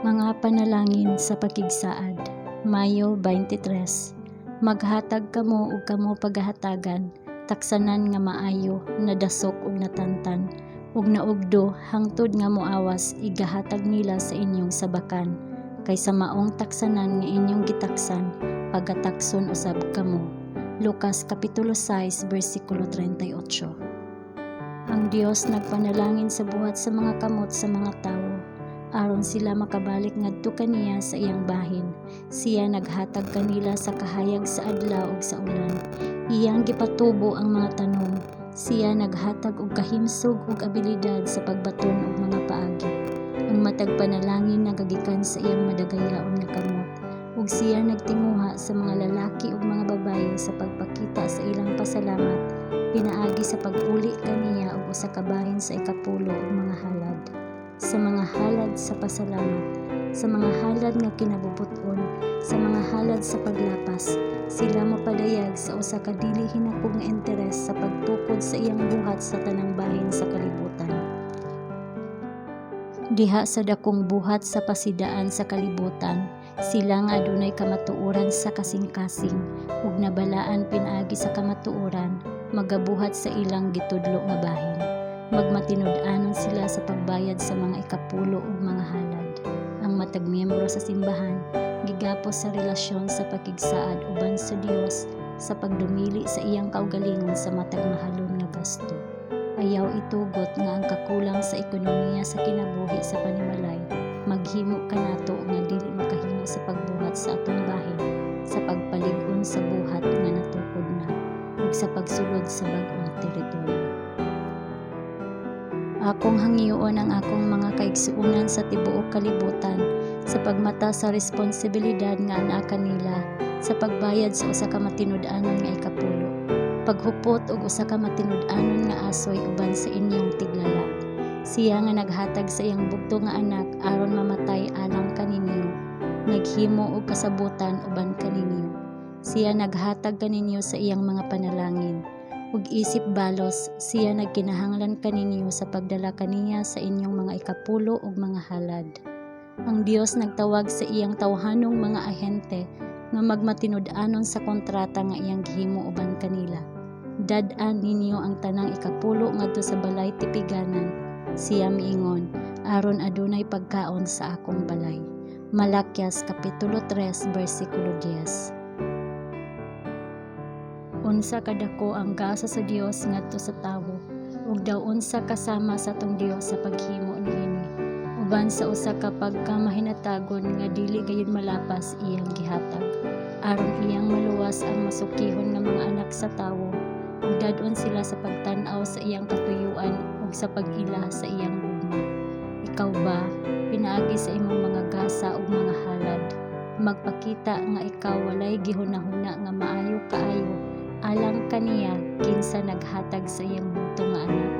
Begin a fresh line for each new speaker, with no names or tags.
Mga panalangin sa pagigsaad, Mayo 23. Maghatag kamo ug kamo paghatagan, taksanan nga maayo, nadasok ug natantan, ug naugdo hangtod nga moawas igahatag nila sa inyong sabakan, kaysa maong taksanan nga inyong gitaksan, pagatakson usab kamo. Lucas Kapitulo 6, versikulo 38. Ang Dios nagpanalangin sa buhat sa mga kamot sa mga tawo, aron sila makabalik ngadto kaniya sa iyang bahin. Siya naghatag kanila sa kahayag sa adlaw ug sa ulan. Iyang gipatubo ang mga tanom. Siya naghatag og kahimsog ug abilidad sa pagbaton og mga paagi. Ang matag panalangin nagagikan sa iyang madagayaon nga kamot, ug siya nagtinguha sa mga lalaki ug mga babaye sa pagpakita sa ilang pasalamat pinaagi sa pag-uli kaniya og usa ka bahin sa ikapulo ug mga halad. Sa mga halad sa pasalamat, sa mga halad nga kinabubuton, sa mga halad sa paglapas, sila mapadayag sa usa ka dili hinakog nga interes sa pagtukod sa iyang buhat sa tanang bahin sa kalibutan. Diha sa dakong buhat sa pasidaan sa kalibutan, sila nga adunay kamatuoran sa kasing-kasing, ug nabalaan pinaagi sa kamatuoran, magabuhat sa ilang gitudlo nga bahin. Magmatinud-anon sila sa pagbayad sa mga ikapulo ug mga halad. Ang matag miyembro sa simbahan gigapos sa relasyon sa pakigsaad uban sa Dios sa pagdumili sa iyang kaugalingon sa matag mahalon nga gasto. Ayaw itugot nga ang kakulang sa ekonomiya sa kinabuhi sa panimalay maghimo kanato nga dili makahimo sa pagbuhat sa atong bahin, sa pagpalig-on sa buhat nga natukod na, ug sa pagsulod sa bag-ong teritoryo. Akong hangyoon ang akong mga kaigsuonan sa tibuok kalibutan sa pagmata sa responsibilidad nga anaa kanila sa pagbayad sa usa ka matinud-anon nga ikapulo, paghupot og usa ka matinud-anon nga asoy uban sa inyong tiglala. Siya nga naghatag sa iyang bugto nga anak aron mamatay alang kaninyo, naghimo og kasabutan uban kaninyo. Siya naghatag kaninyo sa iyang mga panalangin. Ug isip balos, siya nagkinahanglan kaninyo sa pagdala kaniya sa inyong mga ikapulo ug mga halad. Ang Dios nagtawag sa iyang tawhanong mga ahente nga magmatinud-anon sa kontrata nga iyang gihimo uban kanila. Dad-an ninyo ang tanang ikapulo ngadto sa balay tipiganan, siya miingon, aron adunay pagkaon sa akong balay. Malakyas Kapitulo 3, versikulo 10. Unsa kadako ang gasa sa Dios ngadto sa tawo, ug daw unsa kasama sa tong Dios sa paghimo niini, uban sa usa ka pagkamahinatagon nga dili gayud malapas iyang gihatag, aron iyang maluwas ang masukihon nga mga anak sa tawo, ug dad-on sila sa pagtan-aw sa iyang katuyuan ug sa pag-ila sa iyang gugma. Ikaw ba, pinaagi sa imong mga gasa ug mga halad, magpakita nga ikaw walay gihunahuna nga maayo kaayo alang kaniya kinsa naghatag sa iyang bugtong nga anak.